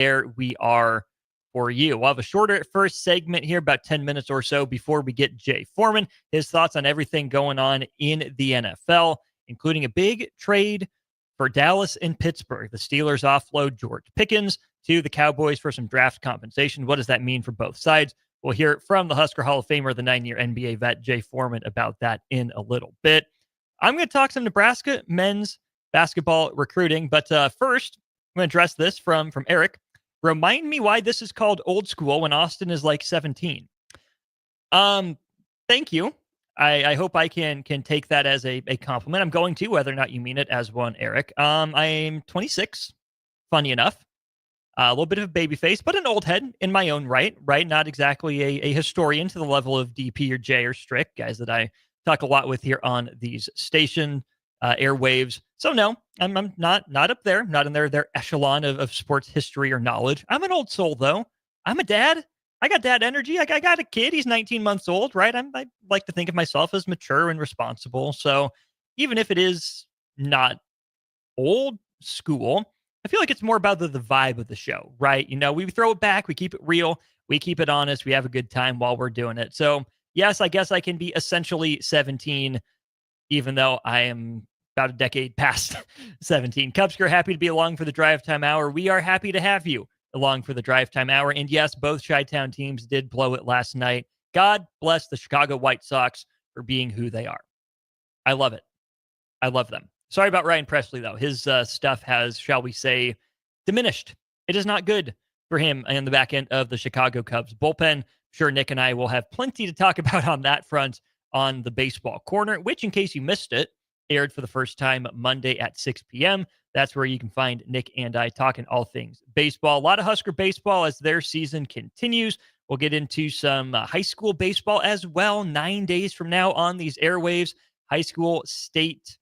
there we are for you. We'll have a shorter first segment here, about 10 minutes or so before we get Jay Foreman, his thoughts on everything going on in the NFL, including a big trade for Dallas and Pittsburgh. The Steelers offload George Pickens to the Cowboys for some draft compensation. What does that mean for both sides? We'll hear from the Husker Hall of Famer, the 9-year NBA vet, Jay Foreman, about that in a little bit. I'm going to talk some Nebraska men's basketball recruiting, but first, I'm going to address this from Eric. Remind me why this is called old school when Austin is like 17. Thank you. I hope I can take that as a compliment. I'm going to, whether or not you mean it as one, Eric. I'm 26, funny enough. A little bit of a baby face, but an old head in my own right? Not exactly a historian to the level of DP or Jay or Strick, guys that I talk a lot with here on these station airwaves. So no, I'm not up there, not in their echelon of sports history or knowledge. I'm an old soul, though. I'm a dad. I got dad energy. I got a kid. He's 19 months old, right? I like to think of myself as mature and responsible. So even if it is not old school, I feel like it's more about the vibe of the show, right? You know, we throw it back. We keep it real. We keep it honest. We have a good time while we're doing it. So yes, I guess I can be essentially 17, even though I am about a decade past 17. Cubsker, happy to be along for the Drive Time Hour. We are happy to have you along for the Drive Time Hour. And yes, both Chi-Town teams did blow it last night. God bless the Chicago White Sox for being who they are. I love it. I love them. Sorry about Ryan Presley, though. His stuff has, shall we say, diminished. It is not good for him in the back end of the Chicago Cubs bullpen. I'm sure Nick and I will have plenty to talk about on that front on the Baseball Corner, which, in case you missed it, aired for the first time Monday at 6 p.m. That's where you can find Nick and I talking all things baseball. A lot of Husker baseball as their season continues. We'll get into some high school baseball as well 9 days from now on these airwaves. High school state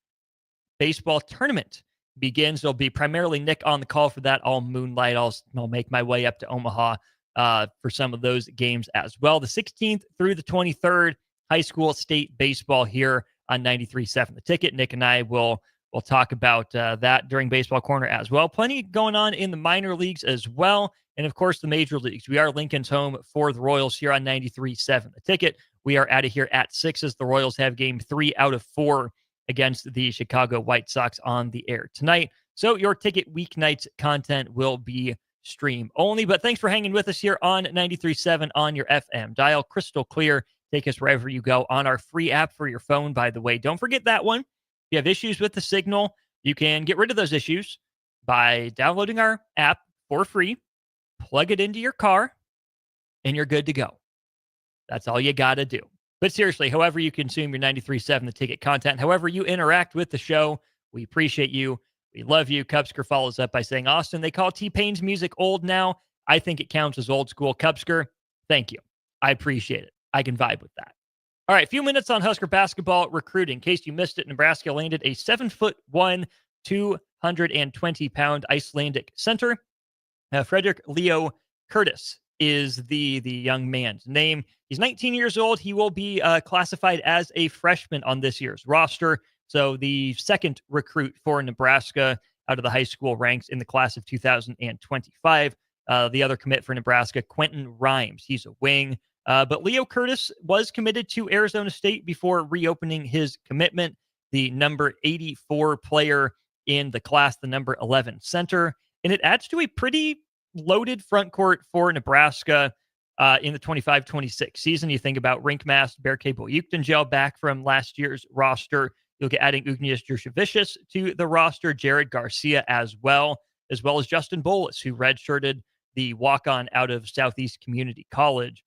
baseball tournament begins. There'll be primarily Nick on the call for that. I'll moonlight. I'll make my way up to Omaha for some of those games as well. The 16th through the 23rd, high school state baseball here on 93.7 The Ticket. Nick and I will talk about that during Baseball Corner as well. Plenty going on in the minor leagues as well. And, of course, the major leagues. We are Lincoln's home for the Royals here on 93.7 The Ticket. We are out of here at 6 as the Royals have game 3 out of 4 against the Chicago White Sox on the air tonight. So your Ticket weeknights content will be stream only. But thanks for hanging with us here on 93.7 on your FM dial. Crystal clear. Take us wherever you go on our free app for your phone, by the way. Don't forget that one. If you have issues with the signal, you can get rid of those issues by downloading our app for free, plug it into your car, and you're good to go. That's all you got to do. But seriously, however you consume your 93.7 The Ticket content, however you interact with the show, we appreciate you. We love you. Cubsker follows up by saying, Austin, they call T-Pain's music old now. I think it counts as old school. Cubsker, thank you. I appreciate it. I can vibe with that. All right, a few minutes on Husker basketball recruiting. In case you missed it, Nebraska landed a 7'1", 220-pound Icelandic center. Frederick Leo Curtis is the young man's name. He's 19 years old. He will be classified as a freshman on this year's roster. So the second recruit for Nebraska out of the high school ranks in the class of 2025. The other commit for Nebraska, Quentin Rhymes. He's a wing. But Leo Curtis was committed to Arizona State before reopening his commitment. The number 84 player in the class, the number 11 center. And it adds to a pretty loaded front court for Nebraska in the 25-26 season. You think about Rinkmast, Berke Boyuktanjel back from last year's roster. You'll get adding Ugnias Jurjevicius to the roster, Jared Garcia as well as Justin Bolus, who redshirted the walk-on out of Southeast Community College.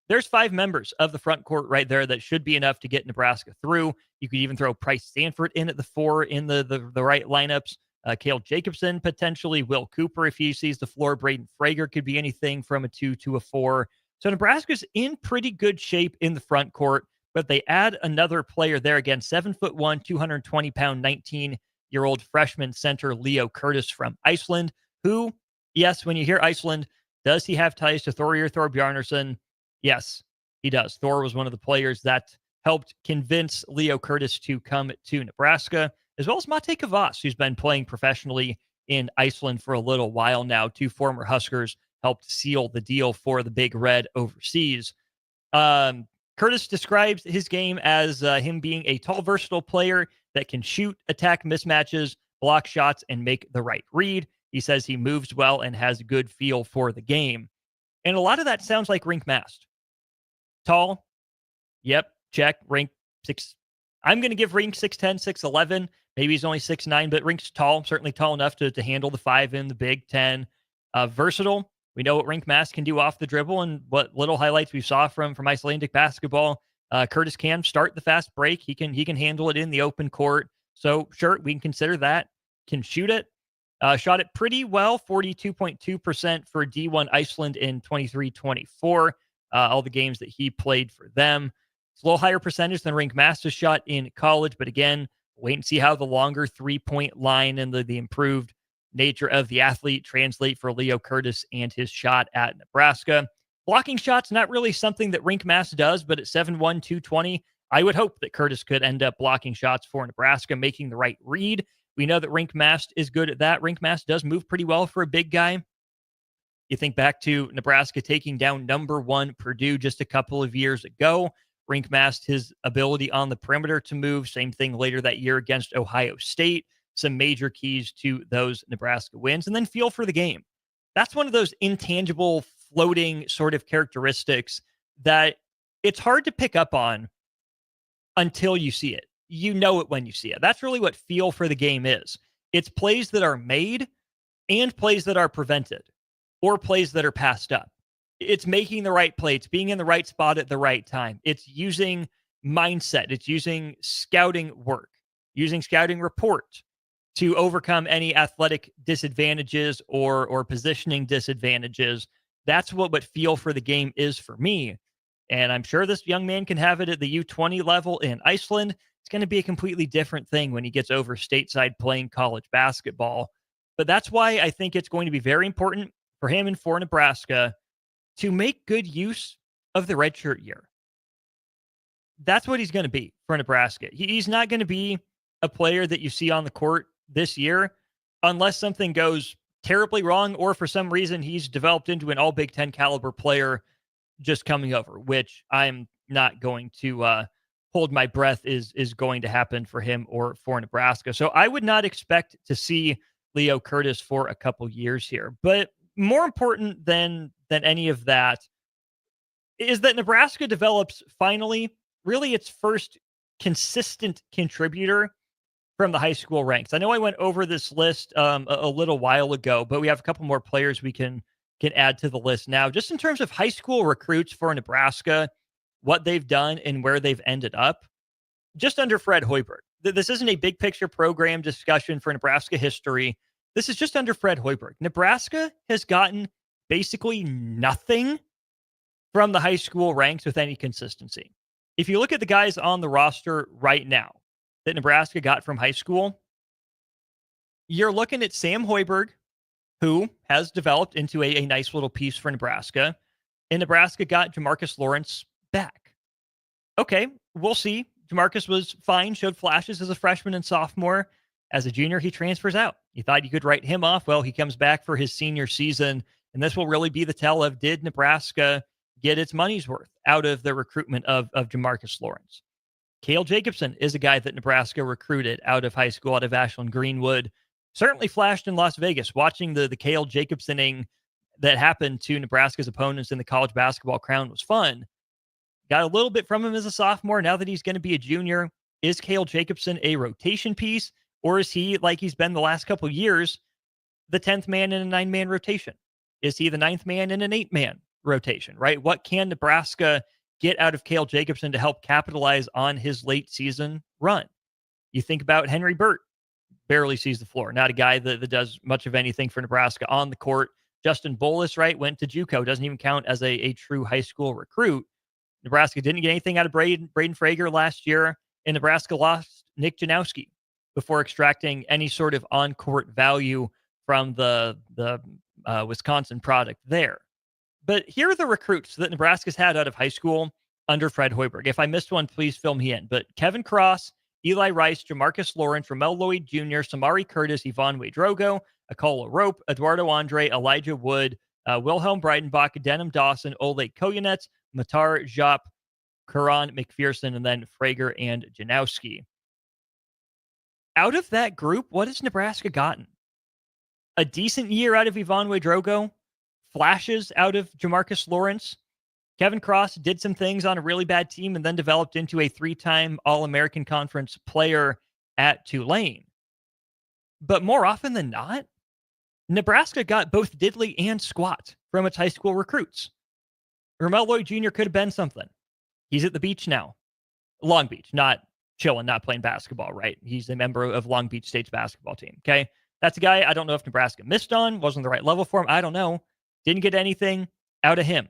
There's 5 members of the front court right there that should be enough to get Nebraska through. You could even throw Price Stanford in at the 4 in the right lineups. Cale Jacobson, potentially. Will Cooper, if he sees the floor. Braden Frager could be anything from a 2 to a 4. So Nebraska's in pretty good shape in the front court, but they add another player there again, 7'1", 220-pound, 19-year-old freshman center Leo Curtis from Iceland, who, yes, when you hear Iceland, does he have ties to Thor Bjarnason? Yes, he does. Thor was one of the players that helped convince Leo Curtis to come to Nebraska, as well as Mate Kavas, who's been playing professionally in Iceland for a little while now. Two former Huskers helped seal the deal for the Big Red overseas. Curtis describes his game as him being a tall, versatile player that can shoot, attack mismatches, block shots, and make the right read. He says he moves well and has a good feel for the game. And a lot of that sounds like Rink Mast. Tall, yep, check. Rink 6. I'm going to give Rink 6'10", 6'11". Maybe he's only 6'9", but Rink's tall, certainly tall enough to handle the 5 in the Big Ten. Versatile. We know what Rink Mast can do off the dribble, and what little highlights we saw from Icelandic basketball. Curtis can start the fast break. He can handle it in the open court. So sure, we can consider that. Can shoot it. Shot it pretty well, 42.2% for D1 Iceland in 23-24. All the games that he played for them. It's a little higher percentage than Rink Mast's shot in college, but again, wait and see how the longer three-point line and the improved nature of the athlete translate for Leo Curtis and his shot at Nebraska. Blocking shots, not really something that Rink Mast does, but at 7'1", 220, I would hope that Curtis could end up blocking shots for Nebraska, making the right read. We know that Rink Mast is good at that. Rink Mast does move pretty well for a big guy. You think back to Nebraska taking down number 1 Purdue just a couple of years ago. Rink Mast, his ability on the perimeter to move, same thing later that year against Ohio State. Some major keys to those Nebraska wins. And then feel for the game. That's one of those intangible, floating sort of characteristics that it's hard to pick up on until you see it. You know it when you see it. That's really what feel for the game is. It's plays that are made and plays that are prevented, or plays that are passed up. It's making the right play. It's being in the right spot at the right time. It's using mindset. It's using scouting work, using scouting report to overcome any athletic disadvantages or positioning disadvantages. That's what feel for the game is for me. And I'm sure this young man can have it at the U20 level in Iceland. It's going to be a completely different thing when he gets over stateside playing college basketball. But that's why I think it's going to be very important for him and for Nebraska to make good use of the redshirt year. That's what he's going to be for Nebraska. He's not going to be a player that you see on the court this year unless something goes terribly wrong, or for some reason he's developed into an all Big Ten caliber player just coming over, which I'm not going to hold my breath is going to happen for him or for Nebraska. So I would not expect to see Leo Curtis for a couple years here. But more important than any of that is that Nebraska develops finally really its first consistent contributor from the high school ranks. I know I went over this list a little while ago, but we have a couple more players we can add to the list now. Just in terms of high school recruits for Nebraska, what they've done and where they've ended up, just under Fred Hoiberg. This isn't a big picture program discussion for Nebraska history. This is just under Fred Hoiberg. Nebraska has gotten basically nothing from the high school ranks with any consistency. If you look at the guys on the roster right now that Nebraska got from high school, you're looking at Sam Hoiberg, who has developed into a nice little piece for Nebraska. And Nebraska got Jamarcus Lawrence back. Okay, we'll see. Jamarcus was fine, showed flashes as a freshman and sophomore. As a junior, he transfers out. You thought you could write him off. Well, he comes back for his senior season, and this will really be the tell of, did Nebraska get its money's worth out of the recruitment of Jamarcus Lawrence? Cale Jacobson is a guy that Nebraska recruited out of high school, out of Ashland Greenwood. Certainly flashed in Las Vegas. Watching the Cale Jacobsoning that happened to Nebraska's opponents in the college basketball crown was fun. Got a little bit from him as a sophomore. Now that he's going to be a junior, is Cale Jacobson a rotation piece? Or is he, like he's been the last couple of years, the 10th man in a 9-man rotation? Is he the 9th man in an 8-man rotation, right? What can Nebraska get out of Cale Jacobson to help capitalize on his late season run? You think about Henry Burt, barely sees the floor. Not a guy that does much of anything for Nebraska on the court. Justin Bolus, right, went to JUCO, doesn't even count as a true high school recruit. Nebraska didn't get anything out of Braden Frager last year, and Nebraska lost Nick Janowski before extracting any sort of on-court value from the Wisconsin product there. But here are the recruits that Nebraska's had out of high school under Fred Hoiberg. If I missed one, please fill me in. But Kevin Cross Eli Rice, Jamarcus Lawrence, Ramel Lloyd Jr., Samari Curtis, Yvonne Drogo, Akola Rope, Eduardo Andre, Elijah Wood, Wilhelm Breidenbach, Denham Dawson, Oleg Koyanets, Matar Jop, Karan McPherson, and then Frager and Janowski. Out of that group, what has Nebraska gotten? A decent year out of Yvonne Drogo, flashes out of Jamarcus Lawrence. Kevin Cross did some things on a really bad team and then developed into a 3-time All-American Conference player at Tulane. But more often than not, Nebraska got both diddly and squat from its high school recruits. Ramel Lloyd Jr. could have been something. He's at the beach now. Long Beach, not chilling, not playing basketball, right? He's a member of Long Beach State's basketball team, okay? That's a guy I don't know if Nebraska missed on, wasn't the right level for him. I don't know. Didn't get anything out of him.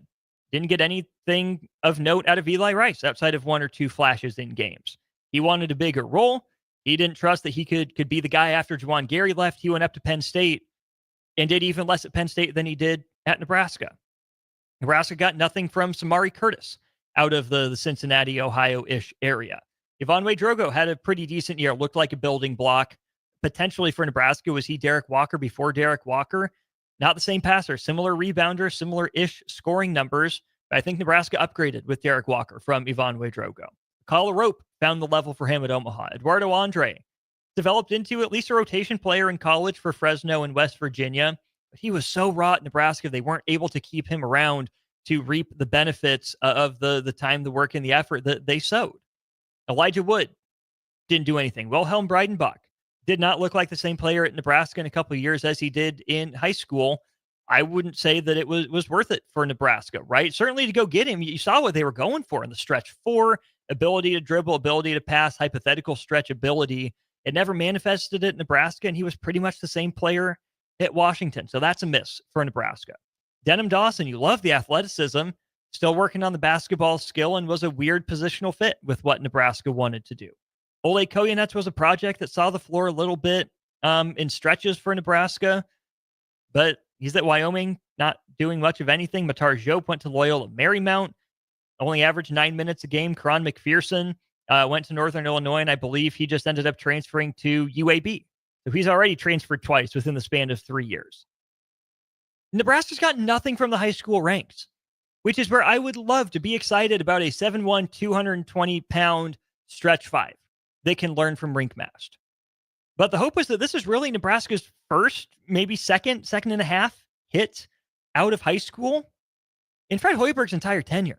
Didn't get anything of note out of Eli Rice outside of 1 or 2 flashes in games. He wanted a bigger role. He didn't trust that he could be the guy after Juwan Gary left. He went up to Penn State and did even less at Penn State than he did at Nebraska. Nebraska got nothing from Samari Curtis out of the Cincinnati, Ohio-ish area. Yvonne Drogo had a pretty decent year, looked like a building block. Potentially for Nebraska, was he Derek Walker before Derek Walker? Not the same passer, similar rebounder, similar-ish scoring numbers. But I think Nebraska upgraded with Derek Walker from Yvonne Drogo. Kala Rope found the level for him at Omaha. Eduardo Andre developed into at least a rotation player in college for Fresno and West Virginia. But he was so raw at Nebraska, they weren't able to keep him around to reap the benefits of the time, the work, and the effort that they sowed. Elijah Wood didn't do anything. Wilhelm Breidenbach did not look like the same player at Nebraska in a couple of years as he did in high school. I wouldn't say that it was worth it for Nebraska, right? Certainly to go get him, you saw what they were going for in the stretch 4, ability to dribble, ability to pass, hypothetical stretch ability. It never manifested at Nebraska, and he was pretty much the same player at Washington. So that's a miss for Nebraska. Denham Dawson, you love the athleticism, still working on the basketball skill, and was a weird positional fit with what Nebraska wanted to do. Ole Koyanets was a project that saw the floor a little bit in stretches for Nebraska, but he's at Wyoming, not doing much of anything. Matar Diop went to Loyola Marymount, only averaged 9 minutes a game. Karan McPherson went to Northern Illinois, and I believe he just ended up transferring to UAB. So he's already transferred twice within the span of 3 years. Nebraska's got nothing from the high school ranks, which is where I would love to be excited about a 7'1", 220-pound stretch 5 they can learn from Rinkmast. But the hope was that this is really Nebraska's first, maybe second and a half hit out of high school in Fred Hoiberg's entire tenure.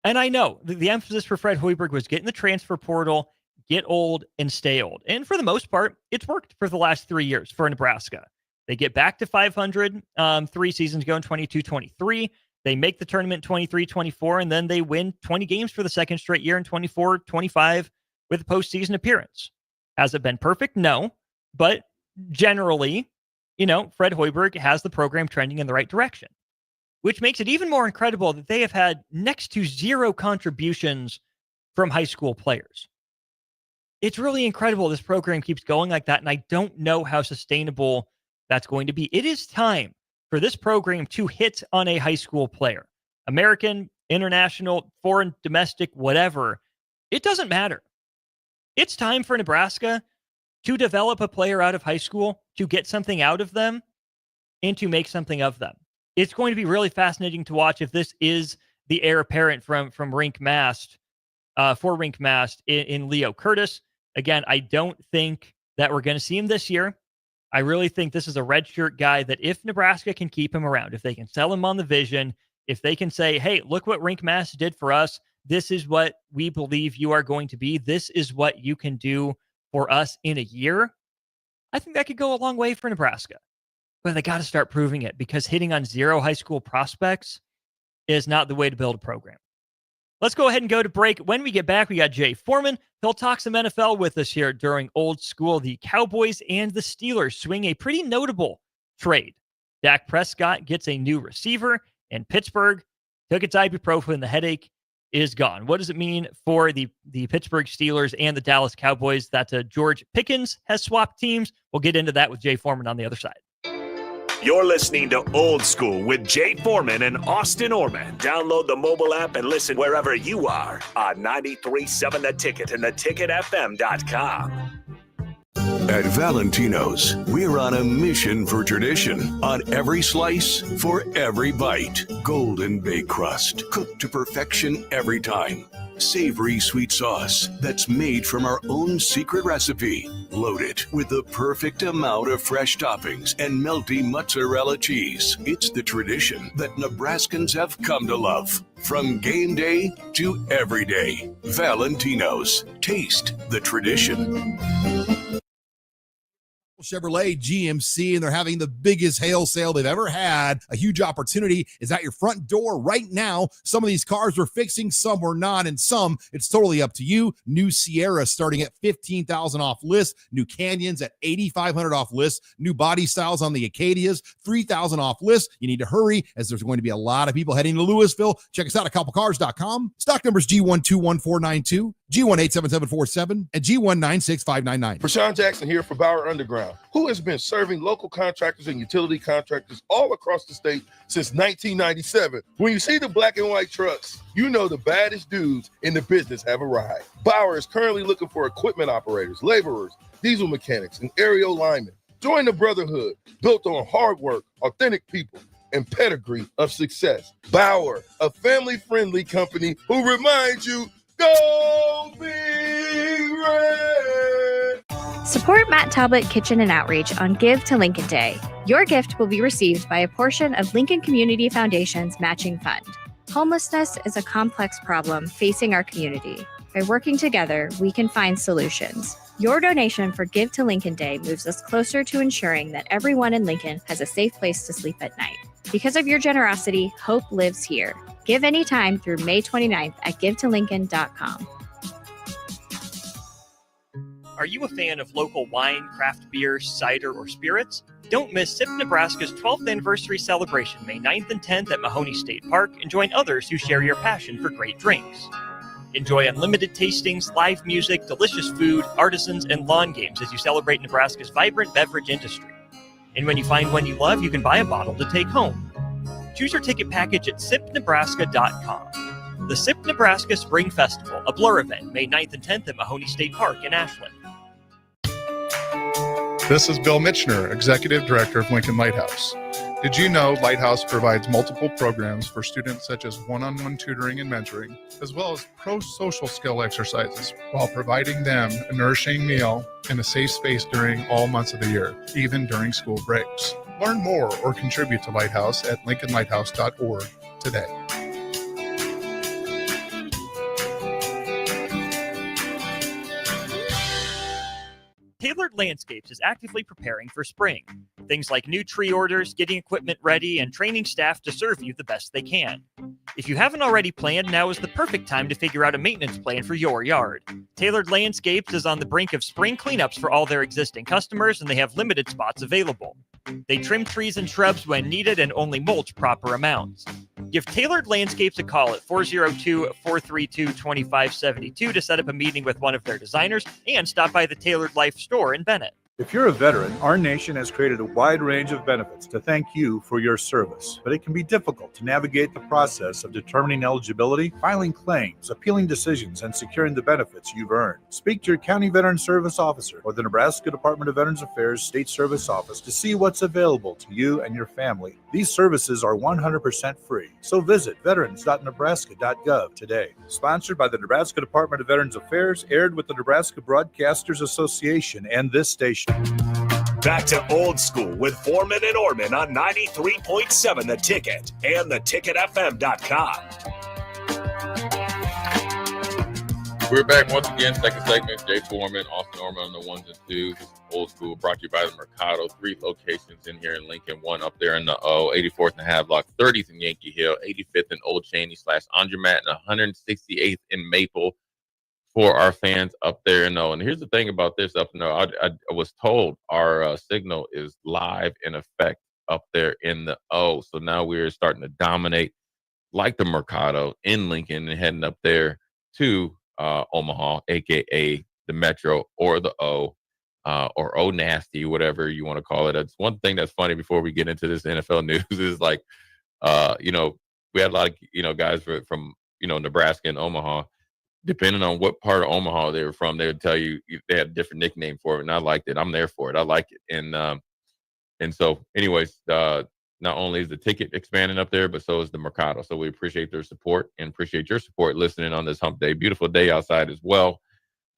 And I know the emphasis for Fred Hoiberg was get in the transfer portal, get old, and stay old. And for the most part, it's worked for the last 3 years for Nebraska. They get back to 500 3 seasons ago in 22-23. They make the tournament 23-24, and then they win 20 games for the second straight year in 24-25 with a postseason appearance. Has it been perfect? No. But generally, Fred Hoiberg has the program trending in the right direction, which makes it even more incredible that they have had next to zero contributions from high school players. It's really incredible this program keeps going like that, and I don't know how sustainable that's going to be. It is time for this program to hit on a high school player. American, international, foreign, domestic, whatever. It doesn't matter. It's time for Nebraska to develop a player out of high school, to get something out of them, and to make something of them. It's going to be really fascinating to watch if this is the heir apparent from Rinkmast, for Rinkmast in Leo Curtis. Again, I don't think that we're going to see him this year. I really think this is a redshirt guy that if Nebraska can keep him around, if they can sell him on the vision, if they can say, hey, look what Rinkmast did for us. This is what we believe you are going to be. This is what you can do for us in a year. I think that could go a long way for Nebraska. But they got to start proving it, because hitting on zero high school prospects is not the way to build a program. Let's go ahead and go to break. When we get back, we got Jay Foreman. He'll talk some NFL with us here during Old School. The Cowboys and the Steelers swing a pretty notable trade. Dak Prescott gets a new receiver, and Pittsburgh took its ibuprofen. The headache is gone. What does it mean for the Pittsburgh Steelers and the Dallas Cowboys that George Pickens has swapped teams? We'll get into that with Jay Foreman on the other side. You're listening to Old School with Jay Foreman and Austin Oerman. Download the mobile app and listen wherever you are on 93.7 The Ticket and theticketfm.com. At Valentino's, we're on a mission for tradition. On every slice, for every bite. Golden baked crust, cooked to perfection every time. Savory sweet sauce that's made from our own secret recipe. Loaded with the perfect amount of fresh toppings and melty mozzarella cheese. It's the tradition that Nebraskans have come to love. From game day to every day. Valentino's. Taste the tradition. Chevrolet GMC, and they're having the biggest hail sale they've ever had. A huge opportunity is at your front door right now. Some of these cars we're fixing, some we're not, and some it's totally up to you. New Sierra starting at $15,000 off list. New Canyons at $8,500 off list. New body styles on the Acadias, $3,000 off list. You need to hurry as there's going to be a lot of people heading to Louisville. Check us out at couplecars.com. Stock numbers G121492, G187747, and G196599. Prashawn Jackson here for Bauer Underground, who has been serving local contractors and utility contractors all across the state since 1997. When you see the black and white trucks, you know the baddest dudes in the business have arrived. Bauer is currently looking for equipment operators, laborers, diesel mechanics, and aerial linemen. Join the brotherhood built on hard work, authentic people, and pedigree of success. Bauer, a family-friendly company who reminds you, go Big Red! Support Matt Talbot Kitchen and Outreach on Give to Lincoln Day. Your gift will be received by a portion of Lincoln Community Foundation's matching fund. Homelessness is a complex problem facing our community. By working together, we can find solutions. Your donation for Give to Lincoln Day moves us closer to ensuring that everyone in Lincoln has a safe place to sleep at night. Because of your generosity, hope lives here. Give anytime through May 29th at givetolincoln.com. Are you a fan of local wine, craft beer, cider, or spirits? Don't miss SIP Nebraska's 12th anniversary celebration, May 9th and 10th at Mahoney State Park, and join others who share your passion for great drinks. Enjoy unlimited tastings, live music, delicious food, artisans, and lawn games as you celebrate Nebraska's vibrant beverage industry. And when you find one you love, you can buy a bottle to take home. Choose your ticket package at sipnebraska.com. The SIP Nebraska Spring Festival, a Blur event, May 9th and 10th at Mahoney State Park in Ashland. This is Bill Mitchner, Executive Director of Lincoln Lighthouse. Did you know Lighthouse provides multiple programs for students such as one-on-one tutoring and mentoring, as well as pro-social skill exercises, while providing them a nourishing meal and a safe space during all months of the year, even during school breaks. Learn more or contribute to Lighthouse at lincolnlighthouse.org today. Tailored Landscapes is actively preparing for spring. Things like new tree orders, getting equipment ready, and training staff to serve you the best they can. If you haven't already planned, now is the perfect time to figure out a maintenance plan for your yard. Tailored Landscapes is on the brink of spring cleanups for all their existing customers, and they have limited spots available. They trim trees and shrubs when needed and only mulch proper amounts. Give Tailored Landscapes a call at 402-432-2572 to set up a meeting with one of their designers and stop by the Tailored Life store in Bennett. If you're a veteran, our nation has created a wide range of benefits to thank you for your service, but it can be difficult to navigate the process of determining eligibility, filing claims, appealing decisions, and securing the benefits you've earned. Speak to your County Veteran Service Officer or the Nebraska Department of Veterans Affairs State Service Office to see what's available to you and your family. These services are 100% free, so visit veterans.nebraska.gov today. Sponsored by the Nebraska Department of Veterans Affairs, aired with the Nebraska Broadcasters Association and this station. Back to Old School with Foreman and Oerman on 93.7 The Ticket and theticketfm.com. We're back once again, second segment. Jay Foreman, Austin Oerman on the ones and twos. Old School brought to you by the Mercado. 3 locations in here in Lincoln, one up there in the 84th and Havelock, 30th in Yankee Hill, 85th in Old Cheney / Andermatt, and 168th in Maple for our fans up there in O. And here's the thing about this up in O. I was told our signal is live in effect up there in the O. So now we're starting to dominate like the Mercado in Lincoln and heading up there to Omaha, a.k.a. the Metro or the O. or oh nasty, whatever you want to call it. That's one thing that's funny before we get into this NFL news is like, we had a lot of, guys from, Nebraska and Omaha. Depending on what part of Omaha they were from, they would tell you they had a different nickname for it. And I liked it. I'm there for it. I like it. And so anyways, not only is the ticket expanding up there, but so is the Mercado. So we appreciate their support and appreciate your support listening on this hump day. Beautiful day outside as well.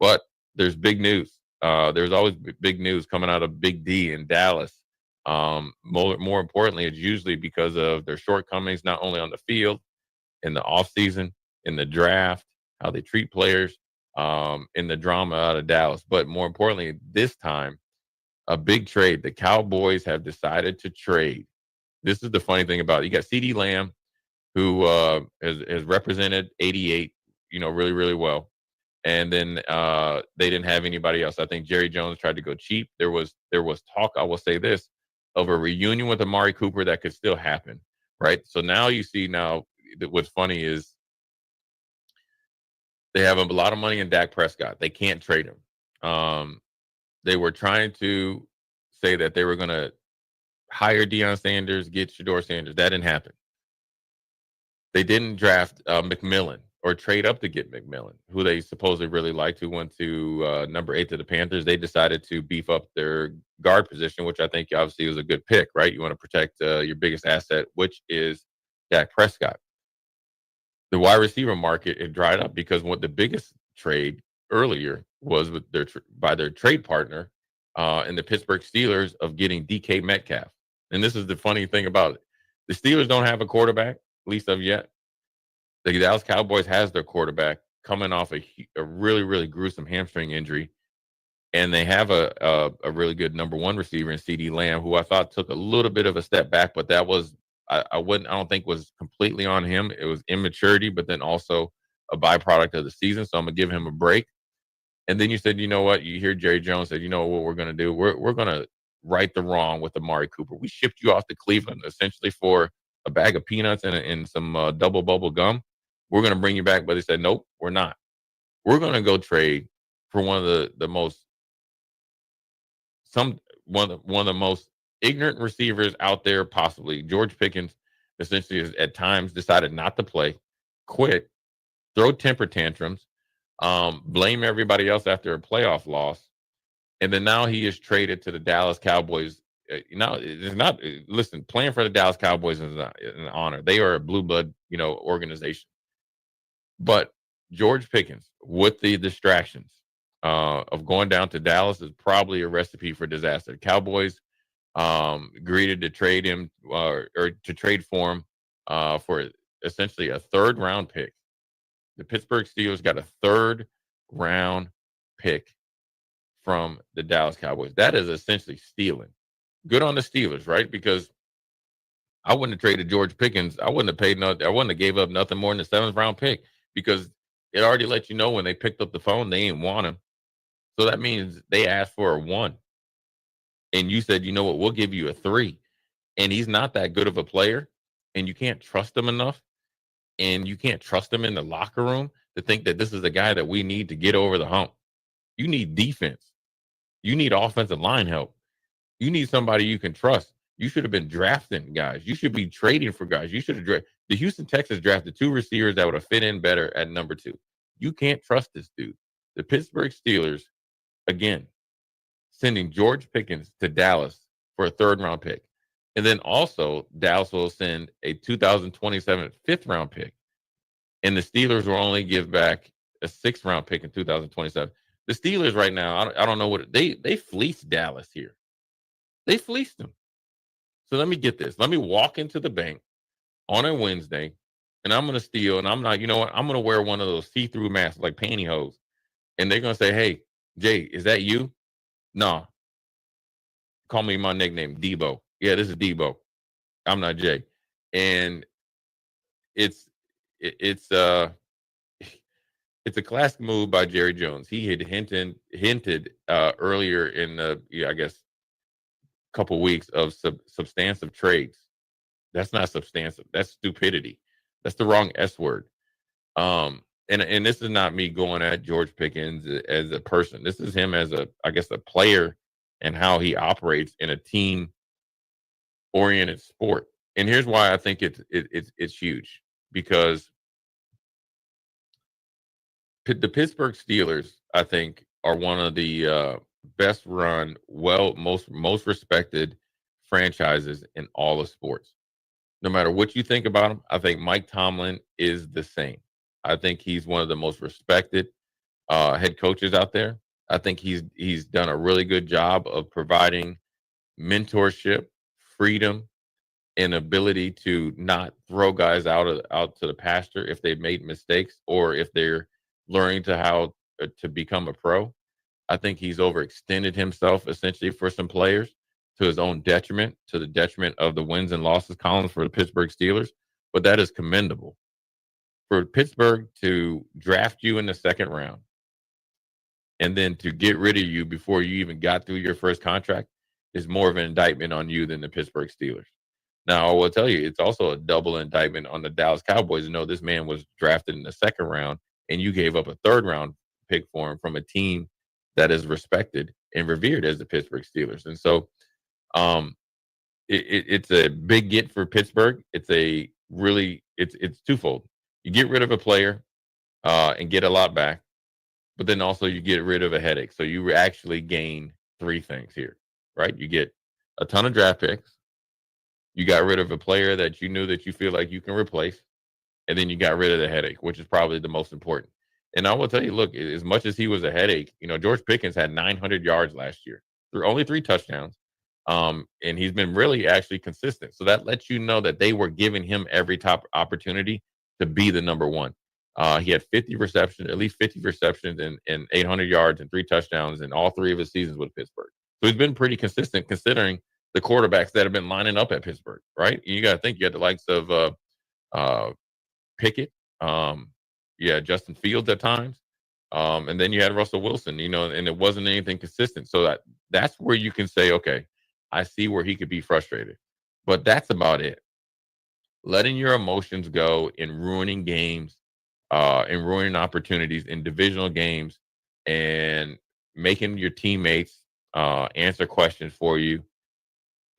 But there's big news. There's always big news coming out of Big D in Dallas. More importantly, it's usually because of their shortcomings, not only on the field, in the offseason, in the draft, how they treat players, in the drama out of Dallas. But more importantly, this time, a big trade. The Cowboys have decided to trade. This is the funny thing about it. You got CeeDee Lamb, who has represented 88, really, really well. And then they didn't have anybody else. I think Jerry Jones tried to go cheap. There was talk, I will say this, of a reunion with Amari Cooper that could still happen, right? So now you see what's funny is they have a lot of money in Dak Prescott. They can't trade him. They were trying to say that they were going to hire Deion Sanders, get Shedeur Sanders. That didn't happen. They didn't draft McMillan or trade up to get McMillan, who they supposedly really liked, who went to number 8 to the Panthers. They decided to beef up their guard position, which I think obviously was a good pick, right? You want to protect your biggest asset, which is Dak Prescott. The wide receiver market, it dried up because what the biggest trade earlier was with by their trade partner in the Pittsburgh Steelers of getting DK Metcalf. And this is the funny thing about it. The Steelers don't have a quarterback, at least of yet. The Dallas Cowboys has their quarterback coming off a really, really gruesome hamstring injury. And they have a really good number 1 receiver in CeeDee Lamb, who I thought took a little bit of a step back, but that was, I don't think was completely on him. It was immaturity, but then also a byproduct of the season. So I'm going to give him a break. And then you said, you know what? You hear Jerry Jones said, you know what we're going to do? We're going to right the wrong with Amari Cooper. We shipped you off to Cleveland essentially for a bag of peanuts and some double bubble gum. We're going to bring you back. But they said, nope, we're not. We're going to go trade for one of the most ignorant receivers out there, possibly. George Pickens essentially has at times decided not to play, quit, throw temper tantrums, blame everybody else after a playoff loss. And then now he is traded to the Dallas Cowboys. It's not, listen, playing for the Dallas Cowboys is an honor. They are a blue blood, organization. But George Pickens, with the distractions of going down to Dallas, is probably a recipe for disaster. Cowboys agreed to trade him or to trade for him for essentially a 3rd round pick. The Pittsburgh Steelers got a 3rd round pick from the Dallas Cowboys. That is essentially stealing. Good on the Steelers, right? Because I wouldn't have traded George Pickens. I wouldn't have gave up nothing more than the 7th round pick, because it already let you know when they picked up the phone, they didn't want him. So that means they asked for a 1. And you said, you know what, we'll give you a 3. And he's not that good of a player. And you can't trust him enough. And you can't trust him in the locker room to think that this is the guy that we need to get over the hump. You need defense. You need offensive line help. You need somebody you can trust. You should have been drafting guys. You should be trading for guys. You should have the Houston Texans drafted 2 receivers that would have fit in better at number 2. You can't trust this dude. The Pittsburgh Steelers, again, sending George Pickens to Dallas for a 3rd round pick. And then also Dallas will send a 2027 5th round pick. And the Steelers will only give back a 6th round pick in 2027. The Steelers right now, I don't know what they fleeced Dallas here. They fleeced them. So let me get this. Let me walk into the bank on a Wednesday, and I'm going to steal, and I'm not, you know what? I'm going to wear one of those see-through masks like pantyhose. And they're going to say, hey, Jay, is that you? No. Call me my nickname, Debo. Yeah, this is Debo. I'm not Jay. And it's a classic move by Jerry Jones. He had hinted earlier in I guess couple weeks of substantive trades. That's not substantive. That's stupidity. That's the wrong S word. and this is not me going at George Pickens as a person. This is him as a player and how he operates in a team oriented sport. And here's why I think it's huge, because the Pittsburgh Steelers, I think, are one of the best run, most respected franchises in all of sports. No matter what you think about him, I think Mike Tomlin is the same. I think he's one of the most respected head coaches out there. I think he's done a really good job of providing mentorship, freedom, and ability to not throw guys out to the pasture if they've made mistakes or if they're learning to how to become a pro. I think he's overextended himself essentially for some players to his own detriment, to the detriment of the wins and losses columns for the Pittsburgh Steelers. But that is commendable. For Pittsburgh to draft you in the second round and then to get rid of you before you even got through your first contract is more of an indictment on you than the Pittsburgh Steelers. Now, I will tell you, it's also a double indictment on the Dallas Cowboys to know this man was drafted in the second round and you gave up a third round pick for him from a team that is respected and revered as the Pittsburgh Steelers. And so it's a big get for Pittsburgh. It's twofold. You get rid of a player and get a lot back, but then also you get rid of a headache. So you actually gain three things here, right? You get a ton of draft picks. You got rid of a player that you knew that you feel like you can replace. And then you got rid of the headache, which is probably the most important. And I will tell you, look, as much as he was a headache, George Pickens had 900 yards last year through only 3 touchdowns. And he's been really actually consistent. So that lets you know that they were giving him every top opportunity to be the number one. He had 50 receptions, at least 50 receptions and 800 yards and 3 touchdowns in all 3 of his seasons with Pittsburgh. So he's been pretty consistent considering the quarterbacks that have been lining up at Pittsburgh, right? You got to think you had the likes of Pickett, Justin Fields at times, and then you had Russell Wilson, and it wasn't anything consistent. So that's where you can say, okay, I see where he could be frustrated, but that's about it. Letting your emotions go in ruining games, and ruining opportunities in divisional games, and making your teammates answer questions for you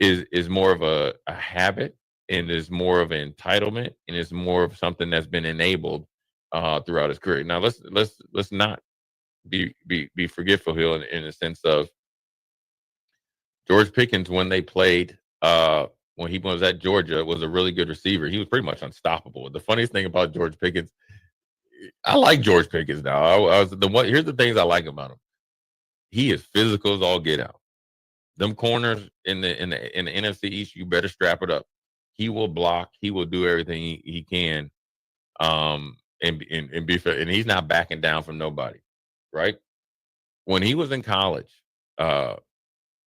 is more of a habit, and is more of an entitlement, and is more of something that's been enabled throughout his career. Now let's not be forgetful here in the sense of George Pickens when they played when he was at Georgia was a really good receiver. He was pretty much unstoppable. The funniest thing about George Pickens, I like George Pickens now. Here's the things I like about him. He is physical as all get out. Them corners in the NFC East, you better strap it up. He will block. He will do everything he can, and be fair. And he's not backing down from nobody, right? When he was in college,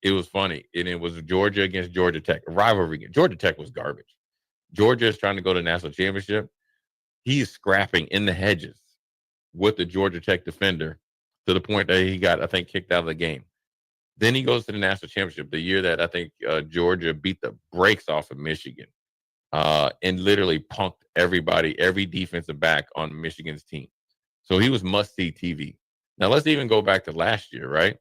it was funny, and it was Georgia against Georgia Tech, a rivalry. Georgia Tech was garbage. Georgia is trying to go to the national championship. He's scrapping in the hedges with the Georgia Tech defender to the point that he got, I think, kicked out of the game. Then he goes to the national championship, the year that I think Georgia beat the brakes off of Michigan, and literally punked everybody, every defensive back on Michigan's team. So he was must-see TV. Now, let's even go back to last year, right?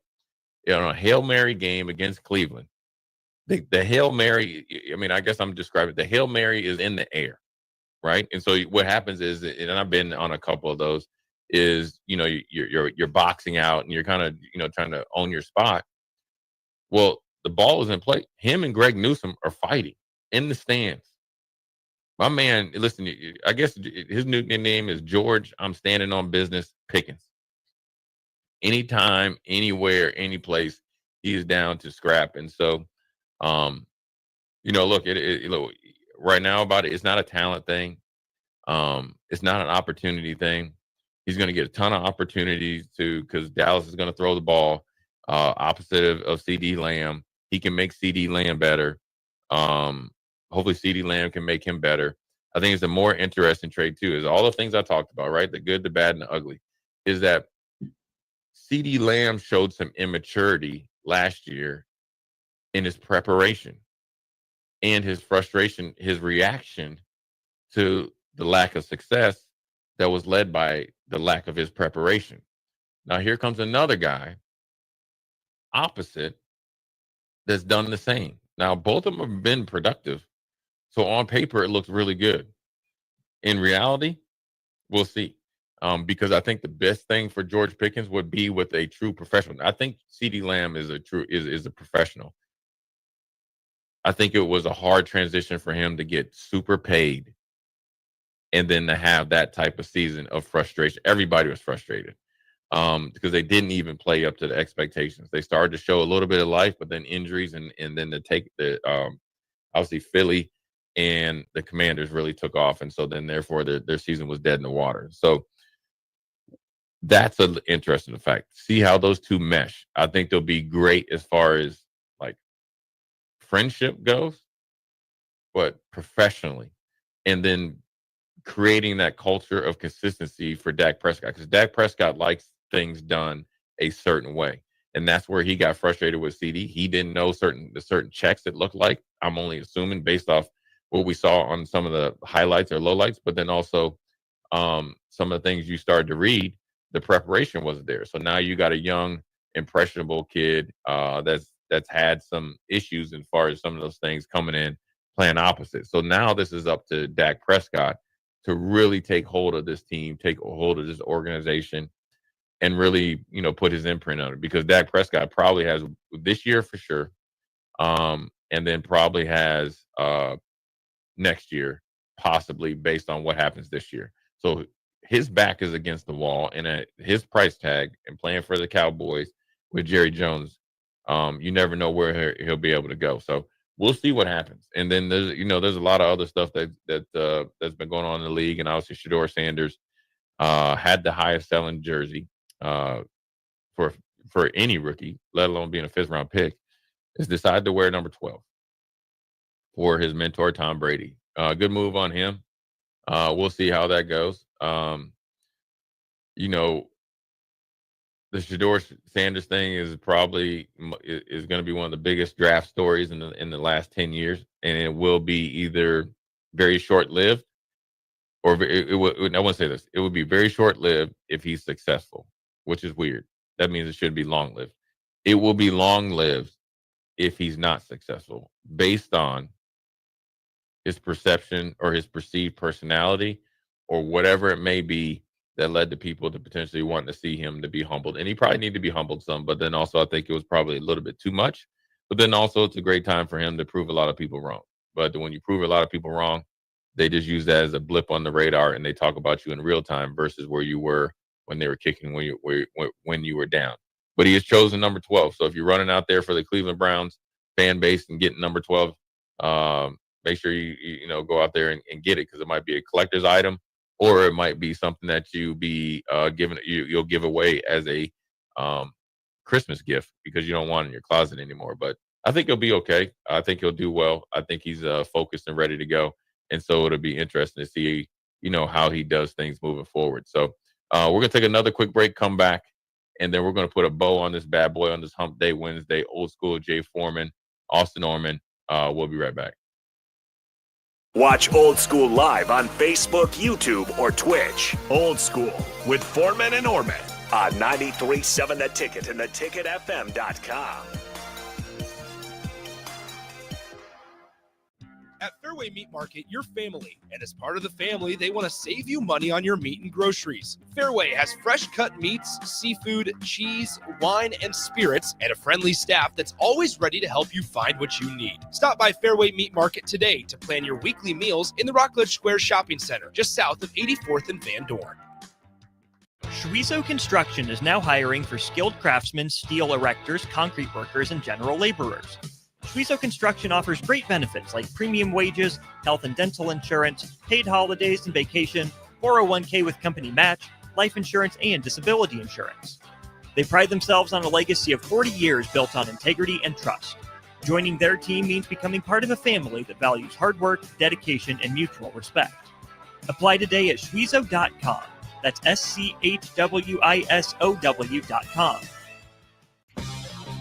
A Hail Mary game against Cleveland. The Hail Mary, I guess I'm describing it. The Hail Mary is in the air, right? And so what happens is, and I've been on a couple of those, is, you're boxing out and you're kind of, trying to own your spot. Well, the ball is in play. Him and Greg Newsome are fighting in the stands. My man, listen, I guess his new name is George, I'm standing on business, Pickens. Anytime, anywhere, any place, he is down to scrap. And so, look, look, right now about it, it's not a talent thing. It's not an opportunity thing. He's going to get a ton of opportunities because Dallas is going to throw the ball. Opposite of CD Lamb. He can make CD Lamb better. Hopefully CD Lamb can make him better. I think it's a more interesting trade too, is all the things I talked about, right? The good, the bad, and the ugly. Is that CD Lamb showed some immaturity last year in his preparation and his frustration, his reaction to the lack of success that was led by the lack of his preparation. Now here comes another guy opposite that's done the same. Now both of them have been productive. So on paper, it looks really good. In reality, we'll see. Because I think the best thing for George Pickens would be with a true professional. I think CeeDee Lamb is a professional. I think it was a hard transition for him to get super paid and then to have that type of season of frustration. Everybody was frustrated because they didn't even play up to the expectations. They started to show a little bit of life, but then injuries and then to take the obviously Philly and the Commanders really took off. And so then therefore their season was dead in the water. So that's an interesting fact. See how those two mesh. I think they'll be great as far as like friendship goes, but professionally. And then creating that culture of consistency for Dak Prescott, because Dak Prescott likes things done a certain way. And that's where he got frustrated with CD. He didn't know the certain checks it looked like. I'm only assuming based off what we saw on some of the highlights or lowlights, but then also some of the things you started to read, the preparation wasn't there. So now you got a young, impressionable kid that's had some issues as far as some of those things coming in, playing opposite. So now this is up to Dak Prescott to really take hold of this team, take hold of this organization, and really, put his imprint on it. Because Dak Prescott probably has this year for sure, and then probably has next year, possibly based on what happens this year. So his back is against the wall, and at his price tag and playing for the Cowboys with Jerry Jones, you never know where he'll be able to go. So we'll see what happens. And then there's a lot of other stuff that's been going on in the league. And obviously Shedeur Sanders had the highest selling jersey for any rookie, let alone being a 5th round pick, has decided to wear number 12 for his mentor, Tom Brady. Good move on him. We'll see how that goes. The Shedeur Sanders thing is probably going to be one of the biggest draft stories in the last 10 years, and it will be either very short-lived or I want to say this. It would be very short-lived if he's successful, which is weird. That means it should be long-lived. It will be long-lived if he's not successful, based on his perception or his perceived personality or whatever it may be that led to people to potentially want to see him to be humbled. And he probably need to be humbled some, but then also I think it was probably a little bit too much. But then also it's a great time for him to prove a lot of people wrong. But when you prove a lot of people wrong, they just use that as a blip on the radar and they talk about you in real time versus where you were when they were kicking when you were down. But he has chosen number 12. So if you're running out there for the Cleveland Browns fan base and getting number 12, make sure you go out there and get it, because it might be a collector's item. Or it might be something that you'll give away as a Christmas gift because you don't want it in your closet anymore. But I think he'll be okay. I think he'll do well. I think he's focused and ready to go. And so it'll be interesting to see, how he does things moving forward. So we're going to take another quick break, come back, and then we're going to put a bow on this bad boy on this Hump Day Wednesday. Old School, Jay Foreman, Austin Oerman. We'll be right back. Watch Old School live on Facebook, YouTube, or Twitch. Old School with Foreman and Oerman on 93.7 The Ticket and theticketfm.com. At Fairway Meat Market, you're family, and as part of the family, they want to save you money on your meat and groceries. Fairway has fresh cut meats, seafood, cheese, wine, and spirits, and a friendly staff that's always ready to help you find what you need. Stop by Fairway Meat Market today to plan your weekly meals in the Rockledge Square Shopping Center, just south of 84th and Van Dorn. Schweizo Construction is now hiring for skilled craftsmen, steel erectors, concrete workers, and general laborers. Schweizo Construction offers great benefits like premium wages, health and dental insurance, paid holidays and vacation, 401k with company match, life insurance, and disability insurance. They pride themselves on a legacy of 40 years built on integrity and trust. Joining their team means becoming part of a family that values hard work, dedication, and mutual respect. Apply today at schweizo.com. That's schwisow.com.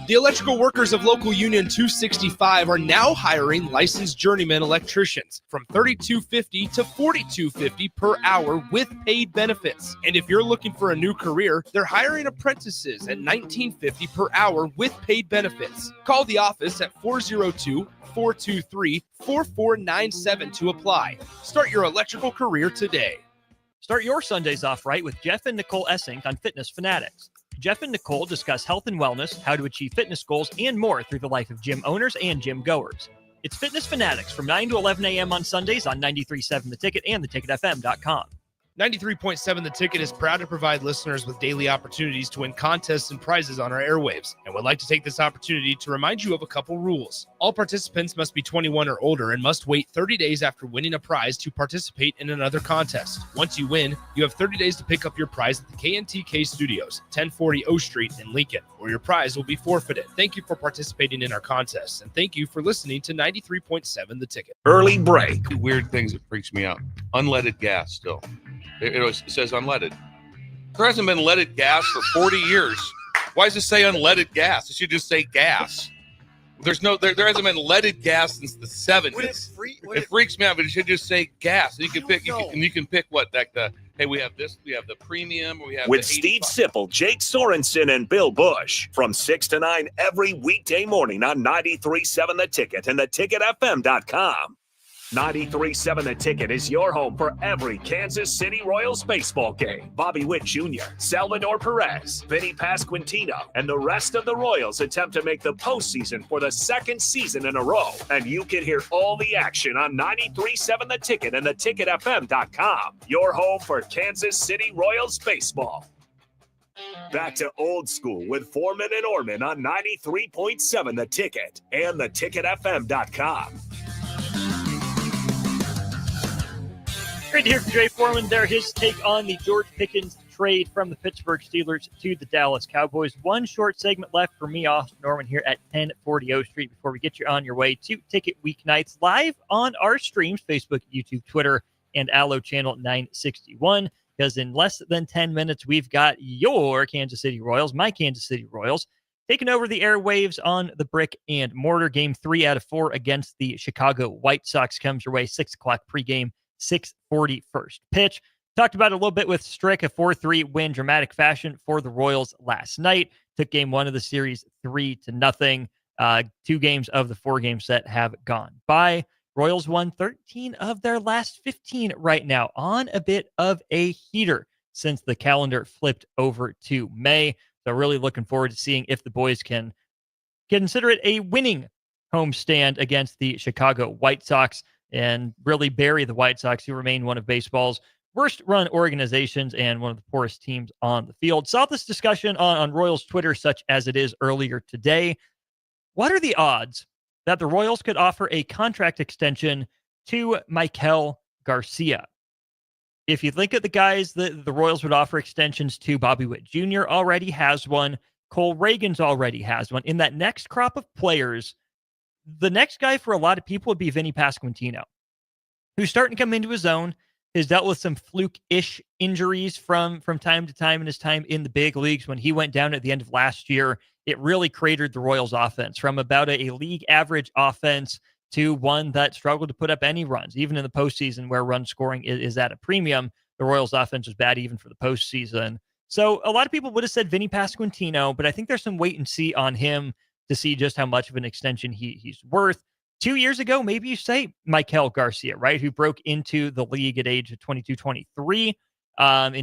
The electrical workers of Local Union 265 are now hiring licensed journeyman electricians from $32.50 to $42.50 per hour with paid benefits. And if you're looking for a new career, they're hiring apprentices at $19.50 per hour with paid benefits. Call the office at 402-423-4497 to apply. Start your electrical career today. Start your Sundays off right with Jeff and Nicole Essink on Fitness Fanatics. Jeff and Nicole discuss health and wellness, how to achieve fitness goals, and more through the life of gym owners and gym goers. It's Fitness Fanatics from 9 to 11 a.m. on Sundays on 93.7 The Ticket and theticketfm.com. 93.7 The Ticket is proud to provide listeners with daily opportunities to win contests and prizes on our airwaves, and would like to take this opportunity to remind you of a couple rules. All participants must be 21 or older and must wait 30 days after winning a prize to participate in another contest. Once you win, you have 30 days to pick up your prize at the KNTK Studios, 1040 O Street in Lincoln, or your prize will be forfeited. Thank you for participating in our contests, and thank you for listening to 93.7 The Ticket. Early break. Weird things that freaks me out. Unleaded gas still. It says unleaded. There hasn't been leaded gas for 40 years. Why does it say unleaded gas? It should just say gas. There hasn't been leaded gas since the 70s. It freaks me out, but it should just say gas. You can pick. You can pick what, like the. Hey, we have this. We have the premium. We have with the Steve Sipple, Jake Sorensen, and Bill Bush from 6 to 9 every weekday morning on 93.7 The Ticket and theticketfm.com. 93.7 The Ticket is your home for every Kansas City Royals baseball game. Bobby Witt Jr., Salvador Perez, Vinny Pasquantino, and the rest of the Royals attempt to make the postseason for the second season in a row. And you can hear all the action on 93.7 The Ticket and theticketfm.com. Your home for Kansas City Royals baseball. Back to old school with Foreman and Oerman on 93.7 The Ticket and theticketfm.com. Great to hear from Jay Foreman there. His take on the George Pickens trade from the Pittsburgh Steelers to the Dallas Cowboys. One short segment left for me, Austin Norman, here at 1040 O Street before we get you on your way to Ticket Weeknights live on our streams, Facebook, YouTube, Twitter, and Allo Channel 961. Because in less than 10 minutes, we've got your Kansas City Royals, my Kansas City Royals, taking over the airwaves on the brick and mortar. Game 3 out of 4 against the Chicago White Sox comes your way. 6 o'clock pregame. 6:40 first pitch. Talked about it a little bit with Strick, a 4-3 win, dramatic fashion for the Royals last night. Took game 1 of the series 3-0. 2 games of the 4-game set have gone by. Royals won 13 of their last 15 right now, on a bit of a heater since the calendar flipped over to May. So really looking forward to seeing if the boys can consider it a winning homestand against the Chicago White Sox and really bury the White Sox, who remain one of baseball's worst-run organizations and one of the poorest teams on the field. Saw this discussion on Royals Twitter, such as it is earlier today. What are the odds that the Royals could offer a contract extension to Maikel Garcia? If you think of the guys that the Royals would offer extensions to, Bobby Witt Jr. already has one. Cole Reagan's already has one. In that next crop of players, the next guy for a lot of people would be Vinny Pasquantino, who's starting to come into his own, has dealt with some fluke-ish injuries from time to time in his time in the big leagues. When he went down at the end of last year, it really cratered the Royals offense from about a league average offense to one that struggled to put up any runs, even in the postseason where run scoring is at a premium. The Royals offense was bad even for the postseason. So a lot of people would have said Vinny Pasquantino, but I think there's some wait and see on him to see just how much of an extension he's worth. 2 years ago, maybe you say Maikel Garcia, right, who broke into the league at age of 22, 23. In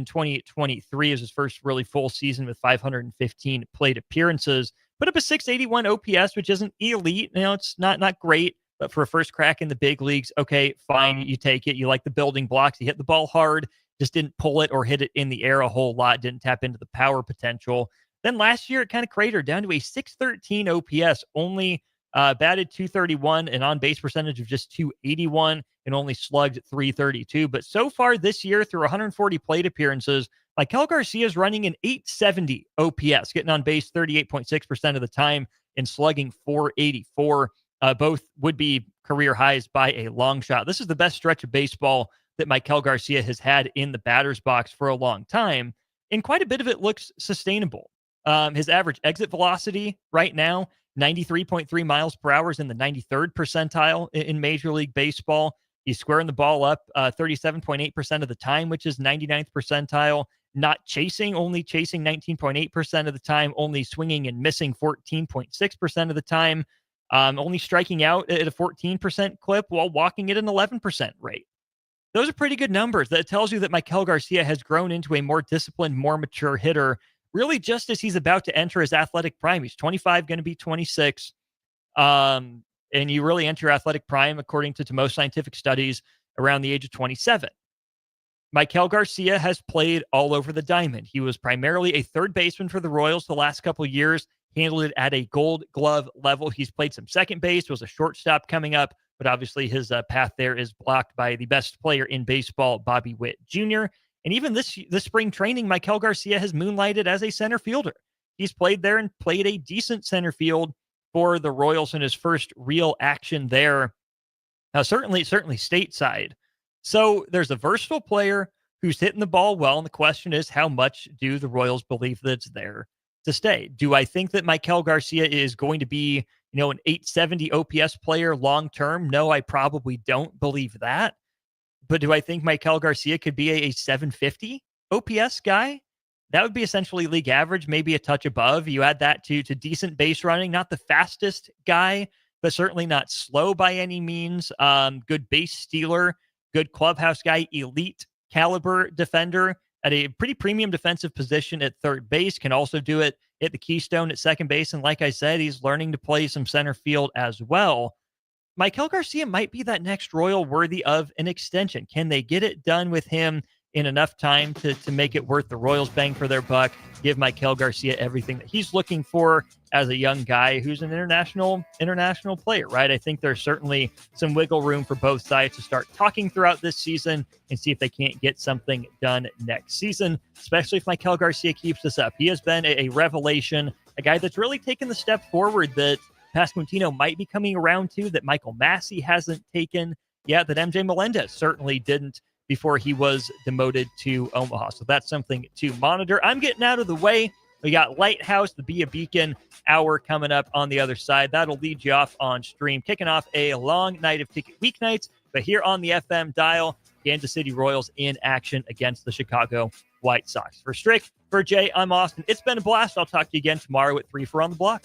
2023 is his first really full season with 515 plate appearances. Put up a 681 OPS, which isn't elite. You know, it's not great, but for a first crack in the big leagues, okay, fine, you take it. You like the building blocks. He hit the ball hard, just didn't pull it or hit it in the air a whole lot, didn't tap into the power potential. Then last year, it kind of cratered down to a 613 OPS, only batted 231, an on-base percentage of just 281, and only slugged 332. But so far this year, through 140 plate appearances, Maikel Garcia is running an 870 OPS, getting on base 38.6% of the time and slugging 484. Both would be career highs by a long shot. This is the best stretch of baseball that Maikel Garcia has had in the batter's box for a long time, and quite a bit of it looks sustainable. His average exit velocity right now, 93.3 miles per hour, is in the 93rd percentile in Major League Baseball. He's squaring the ball up 37.8% of the time, which is 99th percentile. Not chasing, only chasing 19.8% of the time, only swinging and missing 14.6% of the time, only striking out at a 14% clip while walking at an 11% rate. Those are pretty good numbers. That tells you that Maikel Garcia has grown into a more disciplined, more mature hitter, really just as he's about to enter his athletic prime. He's 25, going to be 26. And you really enter your athletic prime, according to most scientific studies, around the age of 27. Maikel Garcia has played all over the diamond. He was primarily a third baseman for the Royals the last couple of years, handled it at a Gold Glove level. He's played some second base, was a shortstop coming up, but obviously his path there is blocked by the best player in baseball, Bobby Witt Jr. And even this spring training, Maikel Garcia has moonlighted as a center fielder. He's played there and played a decent center field for the Royals in his first real action there. Certainly stateside. So there's a versatile player who's hitting the ball well, and the question is, how much do the Royals believe that it's there to stay? Do I think that Maikel Garcia is going to be, an 870 OPS player long term? No, I probably don't believe that. But do I think Maikel Garcia could be a 750 OPS guy? That would be essentially league average, maybe a touch above. You add that to decent base running, not the fastest guy, but certainly not slow by any means. Good base stealer, good clubhouse guy, elite caliber defender at a pretty premium defensive position at third base, can also do it at the keystone at second base. And like I said, he's learning to play some center field as well. Maikel Garcia might be that next Royal worthy of an extension. Can they get it done with him in enough time to make it worth the Royals bang for their buck, give Maikel Garcia everything that he's looking for as a young guy who's an international player, right? I think there's certainly some wiggle room for both sides to start talking throughout this season and see if they can't get something done next season, especially if Maikel Garcia keeps this up. He has been a revelation, a guy that's really taken the step forward that Pasquantino might be coming around to, that Michael Massey hasn't taken yet, that MJ Melendez certainly didn't before he was demoted to Omaha. So that's something to monitor. I'm getting out of the way. We got Lighthouse, the Be a Beacon hour coming up on the other side. That'll lead you off on stream, kicking off a long night of ticket weeknights. But here on the FM dial, Kansas City Royals in action against the Chicago White Sox. For Strick, for Jay, I'm Austin. It's been a blast. I'll talk to you again tomorrow at 3 for On the Block.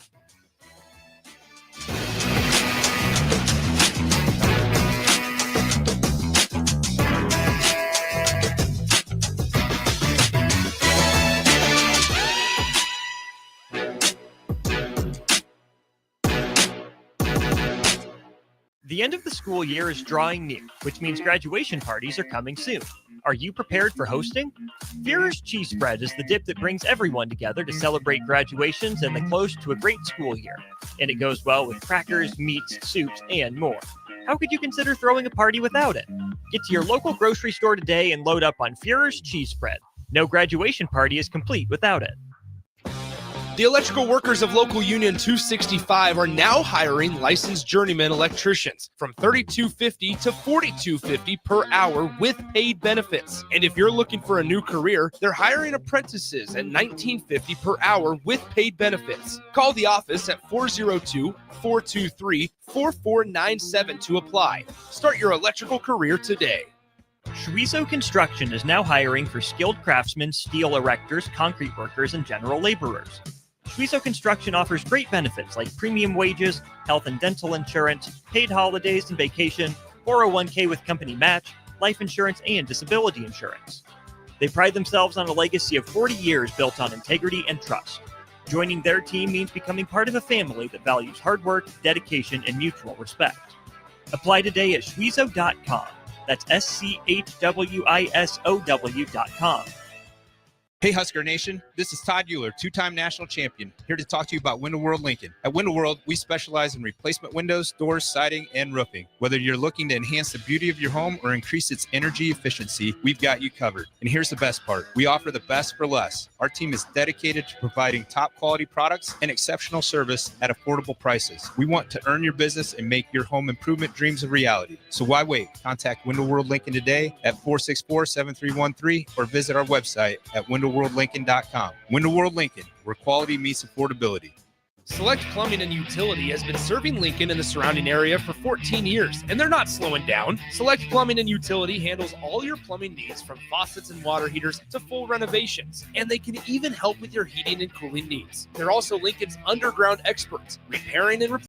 The end of the school year is drawing near, which means graduation parties are coming soon. Are you prepared for hosting? Führer's Cheese Spread is the dip that brings everyone together to celebrate graduations and the close to a great school year. And it goes well with crackers, meats, soups, and more. How could you consider throwing a party without it? Get to your local grocery store today and load up on Führer's Cheese Spread. No graduation party is complete without it. The electrical workers of Local Union 265 are now hiring licensed journeyman electricians from $32.50 to $42.50 per hour with paid benefits. And if you're looking for a new career, they're hiring apprentices at $19.50 per hour with paid benefits. Call the office at 402-423-4497 to apply. Start your electrical career today. Schweizo Construction is now hiring for skilled craftsmen, steel erectors, concrete workers, and general laborers. Schweizo Construction offers great benefits like premium wages, health and dental insurance, paid holidays and vacation, 401k with company match, life insurance, and disability insurance. They pride themselves on a legacy of 40 years built on integrity and trust. Joining their team means becoming part of a family that values hard work, dedication, and mutual respect. Apply today at schweizo.com. That's schwisow.com. Hey Husker Nation, this is Todd Euler, two-time national champion, here to talk to you about Window World Lincoln. At Window World, we specialize in replacement windows, doors, siding, and roofing. Whether you're looking to enhance the beauty of your home or increase its energy efficiency, we've got you covered. And here's the best part. We offer the best for less. Our team is dedicated to providing top quality products and exceptional service at affordable prices. We want to earn your business and make your home improvement dreams a reality. So why wait? Contact Window World Lincoln today at 464-7313 or visit our website at windowworldlincoln.com. Window World Lincoln, where quality meets affordability. Select Plumbing and Utility has been serving Lincoln and the surrounding area for 14 years, and they're not slowing down. Select Plumbing and Utility handles all your plumbing needs from faucets and water heaters to full renovations, and they can even help with your heating and cooling needs. They're also Lincoln's underground experts, repairing and replacing